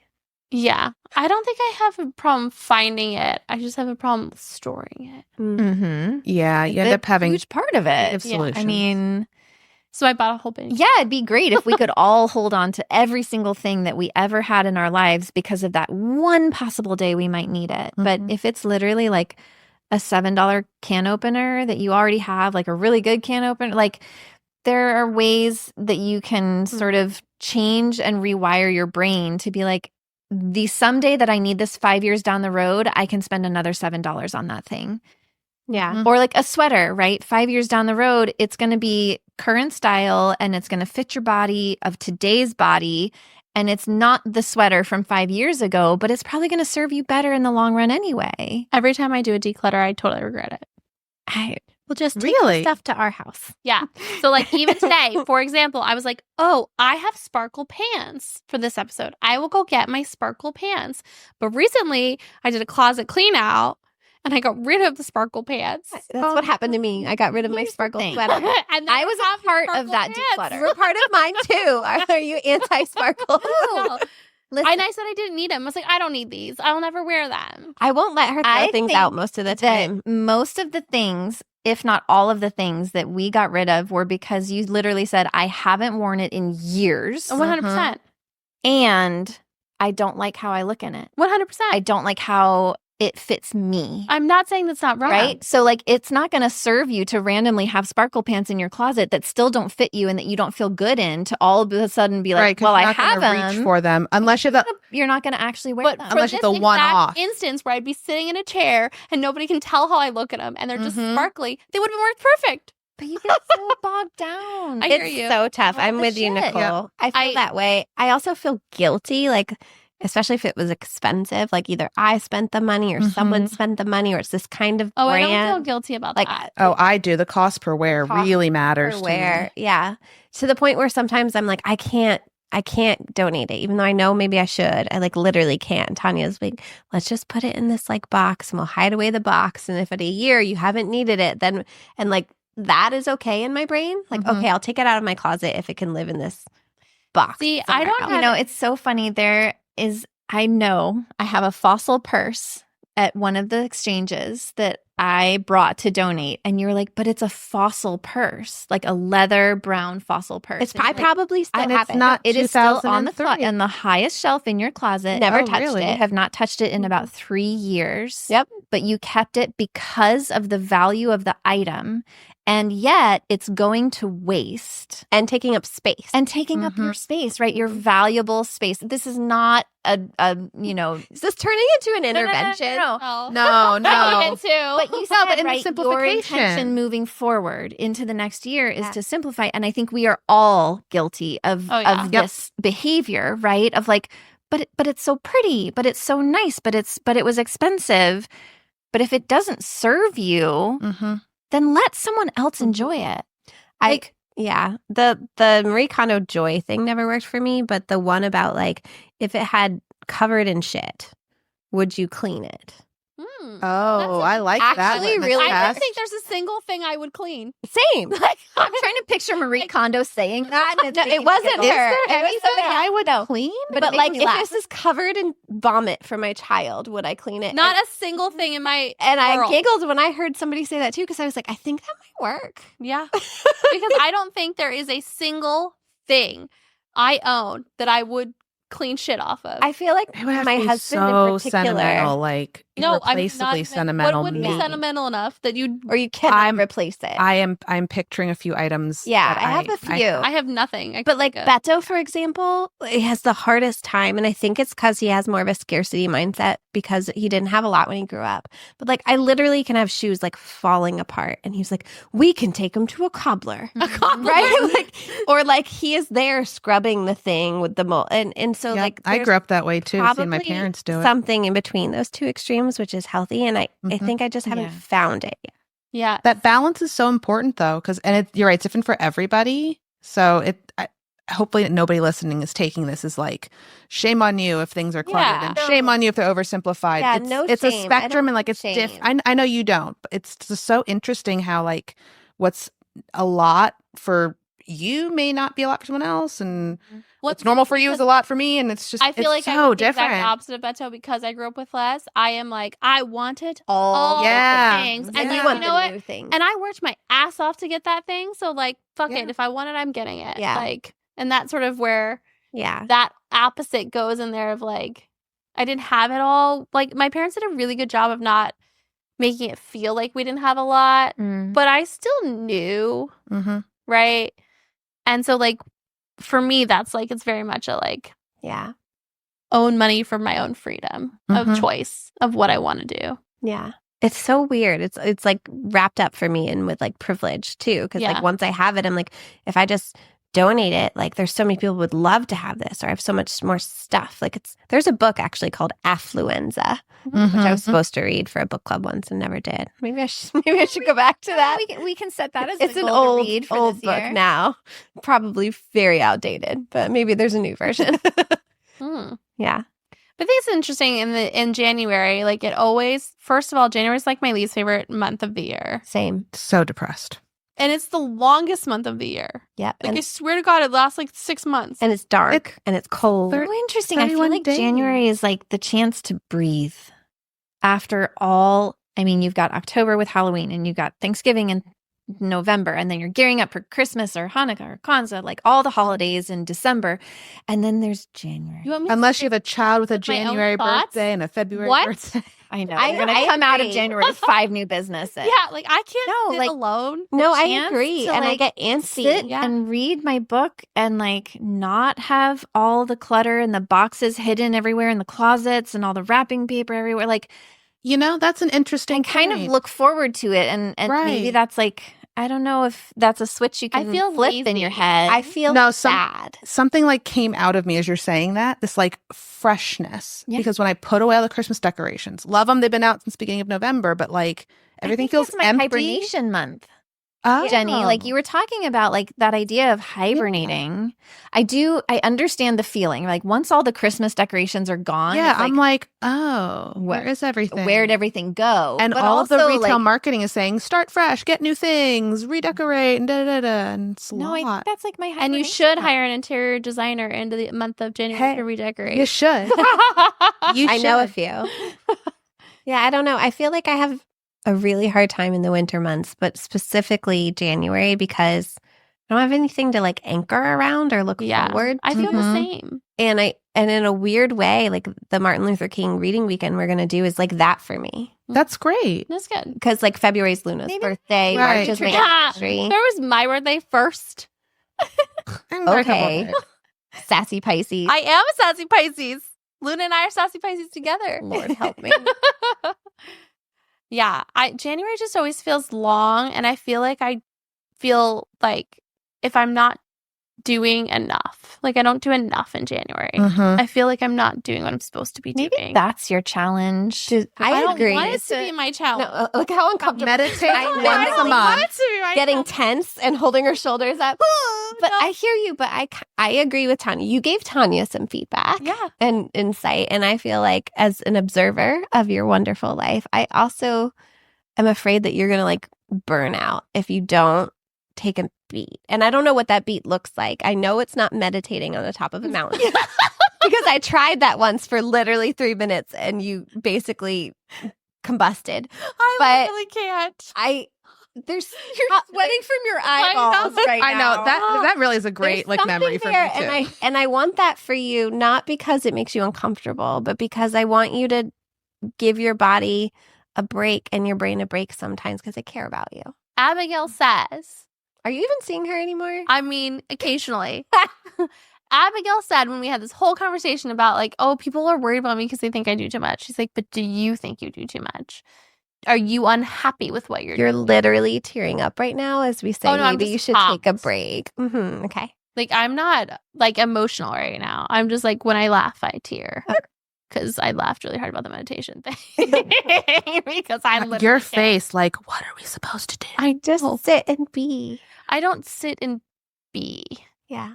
Yeah. I don't think I have a problem finding it. I just have a problem storing it. Mhm. Yeah, you end The up having huge part of it. creative Yeah. solutions. I mean, So I bought a whole bunch. yeah, it'd be great if we could all hold on to every single thing that we ever had in our lives because of that one possible day we might need it. But Mhm. if it's literally like a $7 can opener that you already have, like a really good can opener, like there are ways that you can sort of change and rewire your brain to be like, the someday that I need this 5 years down the road, I can spend another $7 on that thing. Yeah. Or like a sweater, right? 5 years down the road, it's going to be current style and it's going to fit your body of today's body. And it's not the sweater from 5 years ago, but it's probably going to serve you better in the long run anyway. Every time I do a declutter, I totally regret it. We'll just take Really? the stuff to our house. Yeah. So like even today, for example, I was like, oh, I have sparkle pants for this episode. I will go get my sparkle pants. But recently I did a closet clean out and I got rid of the sparkle pants. That's what happened to me. I got rid of my Here's the sparkle thing. sweater. And then I was a part of sparkle that pants. declutter. You're part of mine too. Are you anti-sparkle? No. Listen, And I said I didn't need them. I was like, I don't need these. I'll never wear them. I won't let her throw I things think out most of the time. that most of the things, if not all of the things that we got rid of were because you literally said, I haven't worn it in years 100%. and I don't like how I look in it. 100%. I don't like how it fits me. I'm not saying that's not wrong. Right? So like it's not going to serve you to randomly have sparkle pants in your closet that still don't fit you and that you don't feel good in to all of a sudden be like, Right, 'cause well, you're I not have gonna reach them. for them unless you're the You're not going to actually wear But them. for Unless this it's a exact one-off. instance where I'd be sitting in a chair and nobody can tell how I look at them and they're just Mhm. sparkly, they would have worked perfect. But you get so bogged down. I hear It's you. so tough. All I'm the with you, shit. Nichole. I feel that way. I also feel guilty, like, especially if it was expensive. Like either I spent the money or someone spent the money or it's this kind of Oh, I brand. don't feel guilty about Like, that. Oh, I do. The cost per wear Cost really matters or to wear. me. Yeah. To the point where sometimes I'm like, I can't donate it, even though I know maybe I should. I like literally can't. Tanya's like, let's just put it in this like box and we'll hide away the box. And if in a year you haven't needed it, then, and like that is okay in my brain. Like, Mhm. okay, I'll take it out of my closet if it can live in this box. See, I somewhere don't else. You know, it's so funny. I know I have a fossil purse at one of the exchanges that I brought to donate. And you were like, but it's a fossil purse, like a leather brown fossil purse. It's, And I you're like, probably still And have it's it. not it is still on the 2003. on the highest shelf in your closet. Never Oh, touched really? You it. have not touched it in about 3 years. Yep. But you kept it because of the value of the item. And yet it's going to waste And taking up space. and taking up your space, right? Your valuable space. This is not a Is this turning into an intervention? no. Oh. No, I no. need it too. But you No, said, but in the right, your simplification. intention moving forward into the next year is Yeah. to simplify. And I think we are all guilty of, Oh, yeah. of Yep. this behavior, right? Of like, but it's so pretty, but it's so nice, but it was expensive. But if it doesn't serve you, Mm-hmm. then let someone else enjoy it. Yeah. The Marie Kondo joy thing never worked for me, but the one about like if it had covered in shit, would you clean it? Oh, I like that. actually litmus really- I don't test. think there's a single thing I would clean. Same. Like, I'm trying to picture Marie Kondo saying that. And it's No, making it me wasn't giggle. her. Is there It was anything somebody I would No. clean? But But it like makes if me laugh. this is covered in vomit for my child, would I clean it? Not a single thing in my and I world. giggled when I heard somebody say that too, because I was like, I think that might work. Yeah. Because I don't think there is a single thing I own that I would clean shit off of. I feel like It would have my to be husband so in particular, sentimental, like no, I'm not irreplaceably even, sentimental. What would be me. sentimental enough that you'd? or you cannot I'm- replace it. I'm picturing a few items. Yeah, that I have a few. I have nothing. I But like can't think Beto, for example, he has the hardest time. And I think it's because he has more of a scarcity mindset because he didn't have a lot when he grew up. But like I literally can have shoes like falling apart. And he's like, we can take him to a cobbler. of. A cobbler. Right? Like, or like he is there scrubbing the thing with the mold. And so Yep, like I there's grew up that way too. Seeing my probably parents do it. something in between those two extremes, which is healthy. And I Mhm. think I just haven't Yeah. found it yet. Yeah. That balance is so important though, because you're right, it's different for everybody. So hopefully nobody listening is taking this as like shame on you if things are cluttered Yeah. and shame on you if they're oversimplified. Yeah, it's, no it's a shame. I spectrum don't and like it's shame. I know you don't, but it's just so interesting how like what's a lot for you may not be a lot for someone else, and what's normal for you is a lot for me, and it's just I feel like it's I'm so the different. exact opposite of Beto because I grew up with less. I am like I wanted All all Yeah. the things, Yeah. and you then, want you the know what? new thing. And I worked my ass off to get that thing. So like, fuck Yeah. it. If I want it, I'm getting it. Yeah. Like, and that's sort of where yeah. that opposite goes in there of like, I didn't have it all. Like my parents did a really good job of not making it feel like we didn't have a lot, but I still knew, Mm-hmm. right? And so like, for me, that's like, it's very much a like, Yeah. own money for my own freedom of Mhm. choice of what I want to do. Yeah. It's so weird. It's like wrapped up for me and with like privilege too. Because Yeah. like once I have it, I'm like, if I just donate it, like there's so many people who would love to have this, or I have so much more stuff. Like there's a book actually called Affluenza, which I was supposed to read for a book club once and never did. Maybe I should go back to that. We can set that as It's a an goal to old read for old this book year. now, probably very outdated, but maybe there's a new version. Hmm. Yeah. But I think it's interesting in January, like it always, first of all, January is like my least favorite month of the year. Same. So depressed. And it's the longest month of the year. Yep. Like I swear to God, it lasts like 6 months. And it's dark and it's cold. So interesting. I feel 31 like days. January is like the chance to breathe after all. I mean, you've got October with Halloween and you've got Thanksgiving in November, and then you're gearing up for Christmas or Hanukkah or Kwanzaa, like all the holidays in December. And then there's January. You want me to Unless say you have a child with a my own January thoughts? birthday and a February What? birthday. I know. I- You're going I to come out of agree. January with 5 new businesses. Yeah, like I can't No, sit like, alone. No, I chance agree. to, And I like, get antsy. Sit Yeah. and read my book and like not have all the clutter and the boxes hidden everywhere in the closets and all the wrapping paper everywhere. Like, You know, that's an interesting and kind of point. look forward to it. And maybe Right. that's like, I don't know if that's a switch you I can feel flip in lazy. your head. I feel No, sad. Something like came out of me as you're saying that, this like freshness. Yeah. Because when I put away all the Christmas decorations, love them, they've been out since the beginning of November, but like everything I think feels that's my empty. hibernation month. Oh. Jenny, like you were talking about like that idea of hibernating. I understand the feeling. Like once all the Christmas decorations are gone, Yeah, it's like, I'm like, oh, where Where- is everything? where'd everything go? And But all of the also, retail like, marketing is saying, start fresh, get new things, redecorate, and da-da-da-da. And it's a No, I think lot. that's like my And you hibernation should month. hire an interior designer into the month of January Hey, to redecorate. You should. You I know a should. few. Yeah, I don't know. I feel like I have a really hard time in the winter months, but specifically January because I don't have anything to like anchor around or look Yeah, forward. I feel the Mhm. same. And in a weird way, like the Martin Luther King reading weekend we're gonna do is like that for me. That's great. That's good. Because like February's Luna's Maybe- birthday, Right. March is my Yeah. anniversary. There was my birthday first. I'm very Okay. humbled. Sassy Pisces. I am a sassy Pisces. Luna and I are sassy Pisces together. Lord help me. Yeah, January just always feels long, and I feel like if I'm not doing enough, like I don't do enough in January. Mhm. I feel like I'm not doing what I'm supposed to be Maybe doing. that's your challenge. I don't agree. want it to be my challenge. No, look how uncomfortable. Meditate I once know. a want month. it to be my Getting challenge. tense and holding her shoulders up. But no. I hear you. But I agree with Tanya. You gave Tanya some feedback Yeah. and insight, and I feel like as an observer of your wonderful life, I also am afraid that you're gonna like burn out if you don't take a beat. And I don't know what that beat looks like. I know it's not meditating on the top of a mountain because I tried that once for literally 3 minutes, and you basically combusted. I But- really can't. There's You're sweating from your eyeballs right I now. know that really is a great There's like memory something for there, me too. and I want that for you, not because it makes you uncomfortable, but because I want you to give your body a break and your brain a break sometimes because I care about you. Abigail says, Are you even seeing her anymore? I mean, occasionally. Abigail said when we had this whole conversation about like, oh, people are worried about me because they think I do too much. She's like, but do you think you do too much? Are you unhappy with what you're You're doing? literally tearing up right now as we say Oh, no, I'm maybe you just should take a pumped. break. Okay. Like, I'm not like emotional right now. I'm just like, when I laugh, I tear. Because I laughed really hard about the meditation thing. Because I literally Your can't. face, like, what are we supposed to do? I Just know. sit and be. I don't sit and be. Yeah.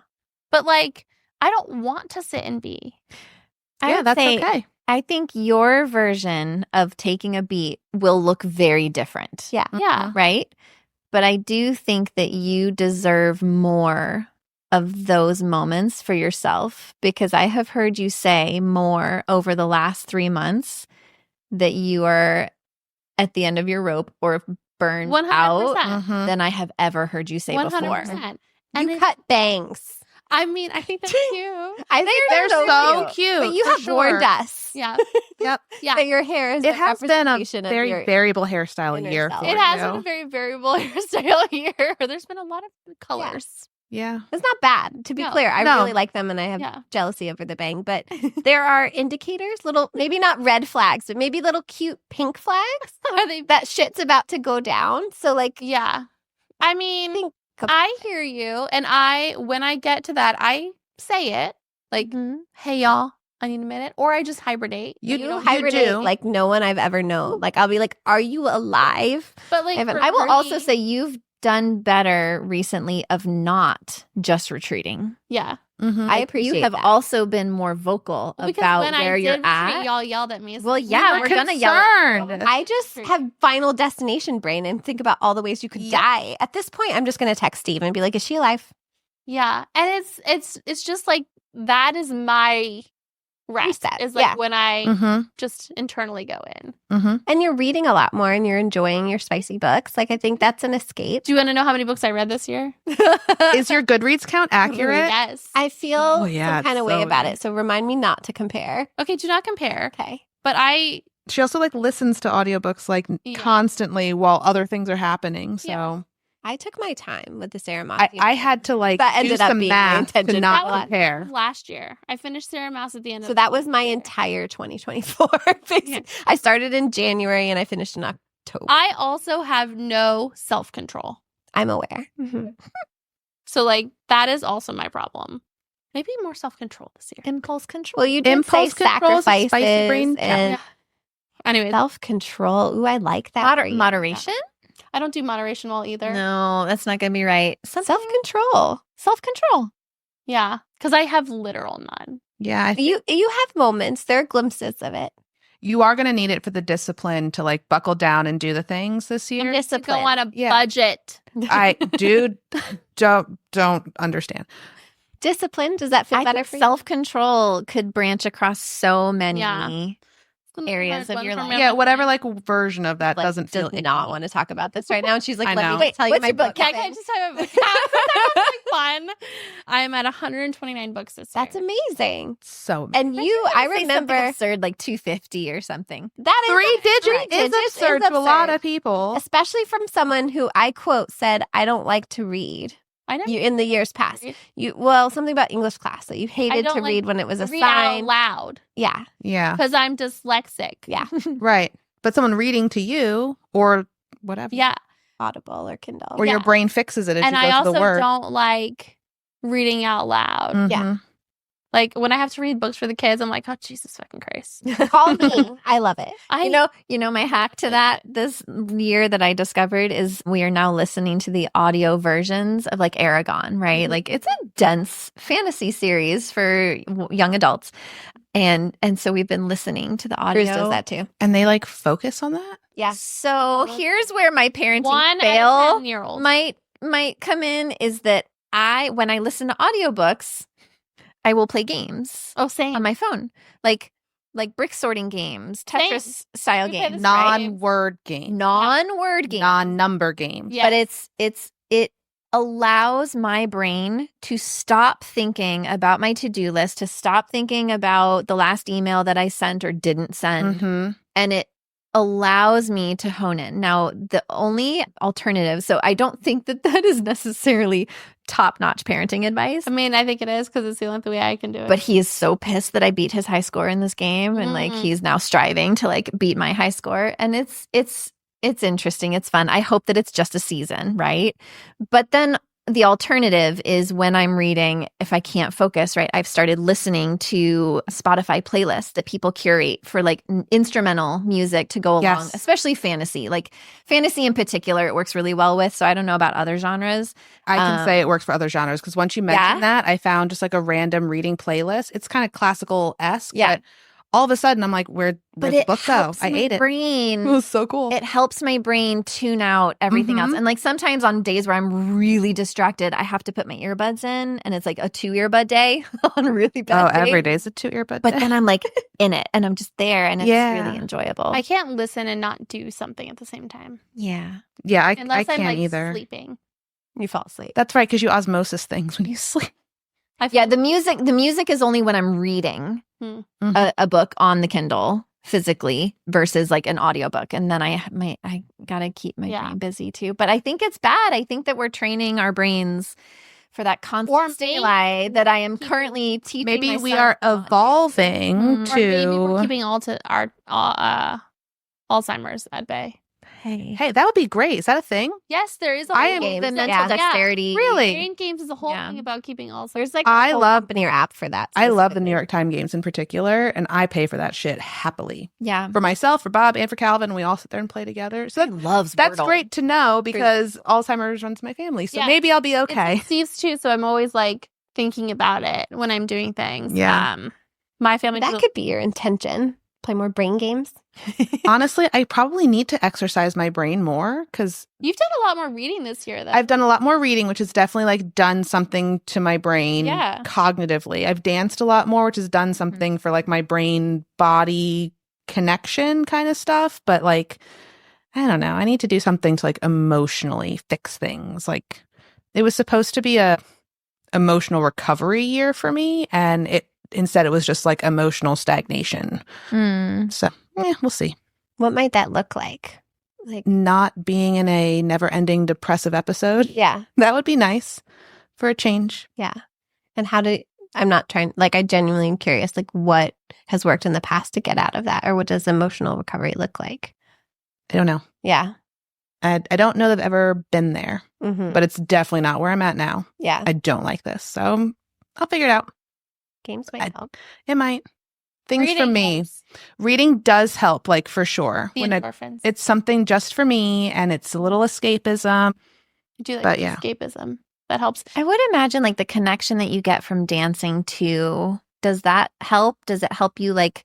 But like, I don't want to sit and be. I Yeah, would that's say, okay. I think your version of taking a beat will look very different. Yeah. Yeah. Right? But I do think that you deserve more of those moments for yourself because I have heard you say more over the last 3 months that you are at the end of your rope or burned 100%. out Mhm. than I have ever heard you say 100%. before. And You it- cut bangs. I mean, I think that's cute. I think They're so cute. cute. But you for have warned sure. us Yeah. Yep. Yeah. that your hair is It has been a representation of very your variable hairstyle inner year self. for It has you. been a very variable hairstyle here. There's been a lot of colors. Yeah. It's not bad, to be No. clear. I No. really like them and I have Yeah. jealousy over the bang. But there are indicators, little, maybe not red flags, but maybe little cute pink flags Are they? that shit's about to go down. So, like, Yeah. I mean, think I hear you. And when I get to that, I say it like, Mhm. hey, y'all, I need a minute. Or I just hibernate. You you don't- hibernate do. like no one I've ever known. Like, I'll be like, are you alive? But like, haven't- for I will me- also say you've done better recently of not just retreating. yeah. Mhm. I appreciate You have that. also been more vocal Well, because about when where I you're did retreat, at. y'all yelled at me. So Well, yeah, We were we're gonna yell at you. concerned. I just have final destination brain and think about all the ways you could die. At this point, I'm just going to text Steve and be like, is she alive? Yeah. And it's just like that is my rest. Reset. Is like Yeah. when I Mhm. just internally go in. Mhm. And you're reading a lot more and you're enjoying your spicy books. Like, I think that's an escape. Do you want to know how many books I read this year? Is your Goodreads count accurate? Yes. I feel Oh, yeah, some kind it's of way so about good. it. So remind me not to compare. Okay, do not compare. Okay. But I She also like listens to audiobooks like Yeah. constantly while other things are happening. So Yeah. I took my time with the Sarah Moss. I had to like That do ended up some being my math to intention. not That was- compare. last year. I finished Sarah Mouse at the end of So that was last my year. entire 2024. Basically. Yeah. I started in January and I finished in October. I also have no self-control. I'm aware. So like that is also my problem. Maybe more self-control this year. Impulse control. Well, you did Impulse say control is a spicy sacrifices brain. and Yeah. Anyways, self-control. Ooh, I like that. for you. Moderation? I don't do moderation well either. No, that's not gonna be right. Self-control. Self-control. Yeah, because I have literal none. Yeah, I think You have moments. There are glimpses of it. you are going to need it for the discipline to like buckle down and do the things this I'm year. just to go discipline. on a Yeah. budget. I dude don't understand. Discipline. Does that feel I better think for you? self-control could branch across so many Yeah. areas of your life. Yeah, whatever like version of that Like, doesn't feel does not want to talk about this right now. And she's like, I let know. me tell you what's my your book? book. Can I just tell you about that was like fun? I am at 129 books this year. That's amazing. so And you, I Say something remember absurd like 250 or something. that is three digits Three is digits absurd to a lot of people. especially from someone who I quote said, I don't like to read. I know. You in the years past. read. Something about English class that you hated don't to like read when it was read out assigned. loud Yeah. Yeah, because I'm dyslexic. Yeah. right. But someone reading to you or whatever. Yeah. Audible or Kindle. Or your Yeah. brain fixes it as And you I go also to the word. don't like reading out loud. Yeah. Mhm. Like when I have to read books for the kids, I'm like, oh Jesus fucking Christ. Call me. I love it. You know my hack to that this year that I discovered is we are now listening to the audio versions of like Aragon, right? Mhm. Like it's a dense fantasy series for young adults. And so we've been listening to the audio. Cruz does that too. And they like focus on that? Yeah. So here's where my parenting One fail out of 10-year-old. might come in is that when I listen to audiobooks, I will play games Oh, same. on my phone. Like brick sorting games, Tetris style We play games, the right? Non-word game. Non-word games. Non-number games. Yes. But it allows my brain to stop thinking about my to-do list, to stop thinking about the last email that I sent or didn't send. Mhm. And it allows me to hone in. Now, the only alternative, so I don't think that is necessarily top-notch parenting advice. I mean, I think it is because it's the only way I can do it. But he is so pissed that I beat his high score in this game, and like Mhm. he's now striving to like beat my high score. And it's interesting. It's fun. I hope that it's just a season, right? But then the alternative is when I'm reading, if I can't focus, right? I've started listening to Spotify playlists that people curate for like instrumental music to go along, Yes. especially fantasy. Like fantasy in particular, it works really well with. So I don't know about other genres. I can say it works for other genres because once you mentioned Yeah? that, I found just like a random reading playlist. It's kind of classical-esque, Yeah. but all of a sudden I'm like, where'd But the it book go? helps I my ate it. brain. It was so cool. It helps my brain tune out everything else. Mhm. And like sometimes on days where I'm really distracted, I have to put my earbuds in and it's like a 2 earbud day on a really bad day. every day's a 2 earbud But day. then I'm like in it and I'm just there and it's Yeah. really enjoyable. I can't listen and not do something at the same time. yeah. Yeah, I Unless can't I'm like either. sleeping. You fall asleep. That's right, because you osmosis things when you sleep. Yeah, the music is only when I'm reading a book on the Kindle physically versus like an audiobook. And then I gotta keep my Yeah. brain busy too. But I think it's bad. I think that we're training our brains for that constant Or maybe stimuli that I am currently teaching. Maybe my we son are not to. evolving Mhm. Or maybe we're to. keeping our Alzheimer's at bay. Hey, that would be great. Is that a thing? Yes, there is a I whole am- game. The mental Yeah. dexterity. Really? Brain games is a whole Yeah. thing about keeping Alzheimer's. There's like I a whole love- company or app for that. I love the New specifically. York Times games in particular, and I pay for that shit happily. Yeah. For myself, for Bob, and for Calvin, we all sit there and play together. So Loves that's Wordle. great to know because Alzheimer's runs my family. So Yeah. maybe I'll be It's okay. Steve's too, so I'm always like thinking about it when I'm doing things. Yeah. My family That could be your intention. Play more brain games. Honestly, I probably need to exercise my brain more because You've done a lot more reading this year, though. I've done a lot more reading, which has definitely like done something to my brain Yeah. cognitively. I've danced a lot more, which has done something for like my brain body connection kind of stuff. But like, I don't know. I need to do something to like emotionally fix things. Like it was supposed to be a emotional recovery year for me, and instead it was just like emotional stagnation. So we'll see. What might that look like? Like Not being in a never-ending depressive episode. Yeah. That would be nice for a change. Yeah. And I'm not trying, like, I genuinely am curious, like, what has worked in the past to get out of that? Or what does emotional recovery look like? I don't know. Yeah. I don't know that I've ever been there, Mm-hmm. but it's definitely not where I'm at now. Yeah. I don't like this. So I'll figure it out. Games might help. It might. Things for Reading me. helps. Reading does help, like for sure. The endorphins. It's something just for me and it's a little escapism. I do like but the yeah. escapism. That helps. I would imagine like the connection that you get from dancing too. Does that help? Does it help you like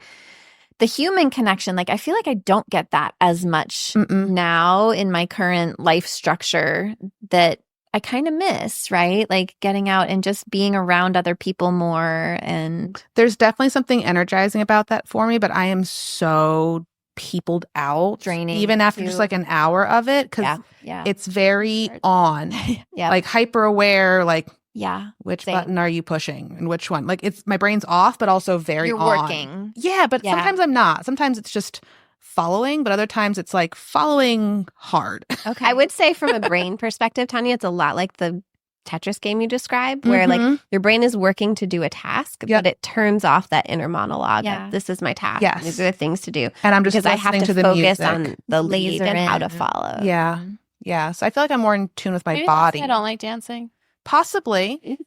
the human connection? Like I feel like I don't get that as much Mm-mm. now in my current life structure that I kind of miss, right? Like getting out and just being around other people more. And There's definitely something energizing about that for me, but I am so peopled out. Draining, even after too. just like an hour of it, because yeah. it's very on. Yeah. Like hyper aware, like Yeah. which Same. button are you pushing and which one? Like it's my brain's off, but also very You're on. working. Yeah, but Yeah. sometimes I'm not. Sometimes it's just following, but other times it's like following hard. Okay. I would say from a brain perspective, Tanya, it's a lot like the Tetris game you described, where like your brain is working to do a task, Yep. but it turns off that inner monologue Yeah. of this is my task. Yes. These are the things to do. And I'm just Because I have listening to to the focus music. on the lead Laser and how in. to follow. Yeah. Yeah. So I feel like I'm more in tune with my Maybe that's body. why I don't like dancing. Possibly.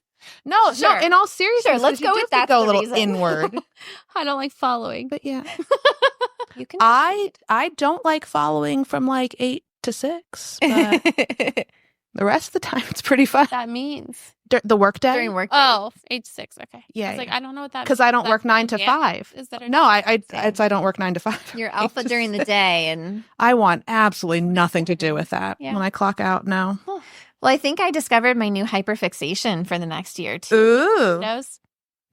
No, Sure. in all seriousness, Sure, let's you go do with have to that's go a the little reason. inward. I don't like following. But yeah. You can I don't like following from like 8 to 6, but the rest of the time it's pretty fun. That means. The work day? During work. Oh, 8 to 6. Okay. Yeah, I was like, I don't know what that means. because I don't Is work that 9 to a 5. Is that a No, I Same. don't work 9 to 5. You're alpha during the day. And I want absolutely nothing to do with that. Yeah. When I clock out, no. well, I think I discovered my new hyperfixation for the next year too. Ooh. Nose?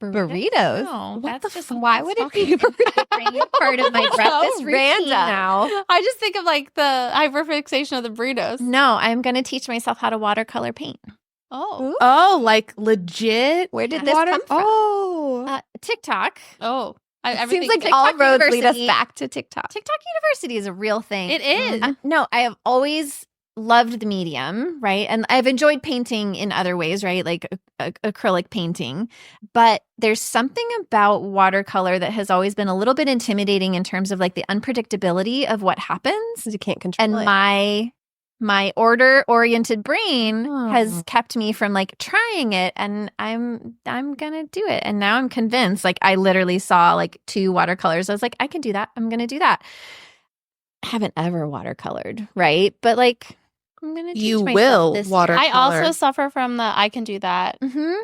burritos. No, What that's the just Why would it be the brain part of my breakfast routine random. now. I just think of like the hyperfixation of the burritos. No, I'm going to teach myself how to watercolor paint. Oh. Oh, like legit? Where did Yeah. this water? come from? Oh. TikTok. Oh. It seems like TikTok all roads lead us University- back to TikTok. TikTok University is a real thing. It is. No, I have always loved the medium, right? And I've enjoyed painting in other ways, right? Like acrylic painting. But there's something about watercolor that has always been a little bit intimidating in terms of like the unpredictability of what happens. Because you can't control And it. my order-oriented brain Oh. has kept me from like trying it, and I'm gonna do it. And now I'm convinced. Like I literally saw like 2 watercolors. I was like, I can do that. I'm gonna do that. I haven't ever watercolored, right? But like I'm gonna teach You myself will this water- I also color. suffer from the I can do that year.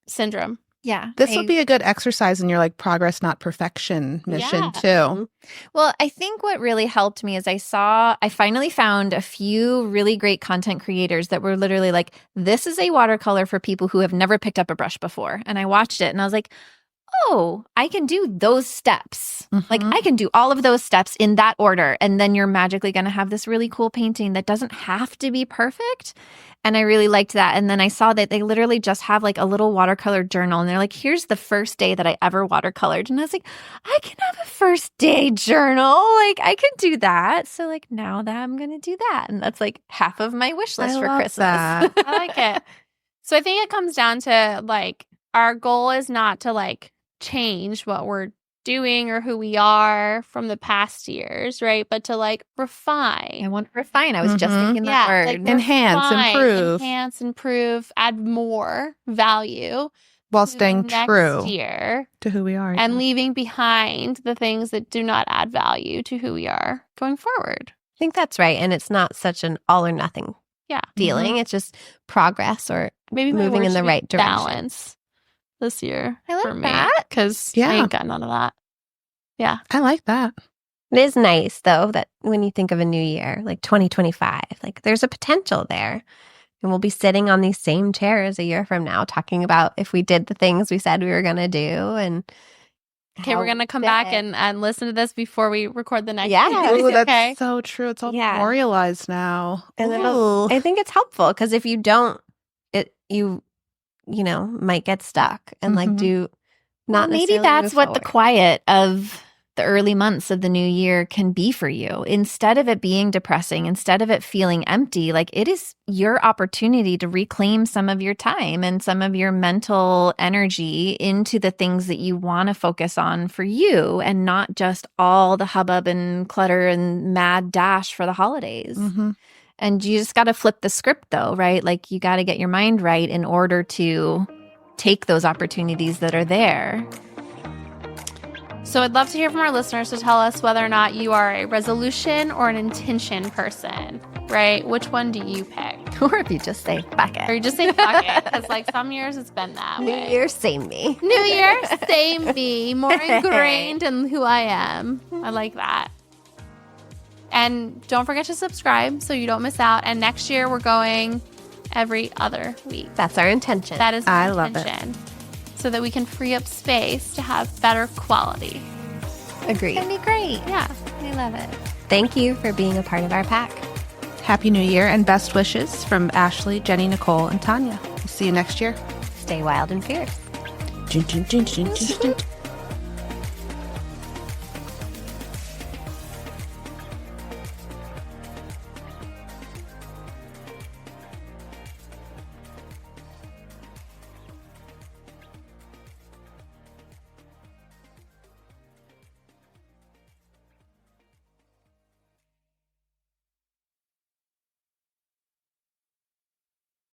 syndrome. Yeah. This will be a good exercise in your like progress, not perfection mission Yeah. too. Well, I think what really helped me is I finally found a few really great content creators that were literally like, this is a watercolor for people who have never picked up a brush before. And I watched it and I was like, oh, I can do those steps. Like Mhm. I can do all of those steps in that order. And then you're magically going to have this really cool painting that doesn't have to be perfect. And I really liked that. And then I saw that they literally just have like a little watercolor journal. And they're like, here's the first day that I ever watercolored. And I was like, I can have a first day journal. Like I can do that. So like now that I'm going to do that. And that's like half of my wish list I for love Christmas. that. I like it. So I think it comes down to like our goal is not to like change what we're doing or who we are from the past years, right? But to like refine. I want to refine. I was just Mhm. thinking that word. like Enhance, refine, improve. enhance, improve, add more value While to staying next true year to who we are. and yeah. leaving behind the things that do not add value to who we are going forward. I think that's right. And it's not such an all or nothing Yeah. feeling. It's just progress or Maybe my moving word in the should be right direction. balance this year I like for me. that. Because Yeah. I ain't got none of that. Yeah. I like that. It is nice, though, that when you think of a new year, like 2025, like there's a potential there. And we'll be sitting on these same chairs a year from now talking about if we did the things we said we were going to do. And Okay, how we're going to come we back did. and listen to this before we record the next Yeah. one. Ooh, that's Okay. so true. It's all Yeah. memorialized now. And Ooh. I think it's helpful because if you don't, you might get stuck and like Mhm. do not maybe necessarily that's move what the forward. quiet of the early months of the new year can be for you. Instead of it being depressing, instead of it feeling empty, like it is your opportunity to reclaim some of your time and some of your mental energy into the things that you want to focus on for you and not just all the hubbub and clutter and mad dash for the holidays. Mhm. And you just got to flip the script though, right? Like you got to get your mind right in order to take those opportunities that are there. So I'd love to hear from our listeners to tell us whether or not you are a resolution or an intention person, right? Which one do you pick? Or if you just say, fuck Or it. you just say fuck it, because like some years it's been that New way. Year, same me. New Year, same me, more ingrained in who I am. I like that. And don't forget to subscribe so you don't miss out. And next year we're going every other week. That's our intention. That is my I love it. intention. So that we can free up space to have better quality. Agreed. It'd be great. Yeah. I love it. Thank you for being a part of our pack. Happy New Year and best wishes from Ashley, Jenny, Nichole, and Tania. We'll see you next year. Stay wild and fierce. Dun, dun, dun, dun, dun, dun.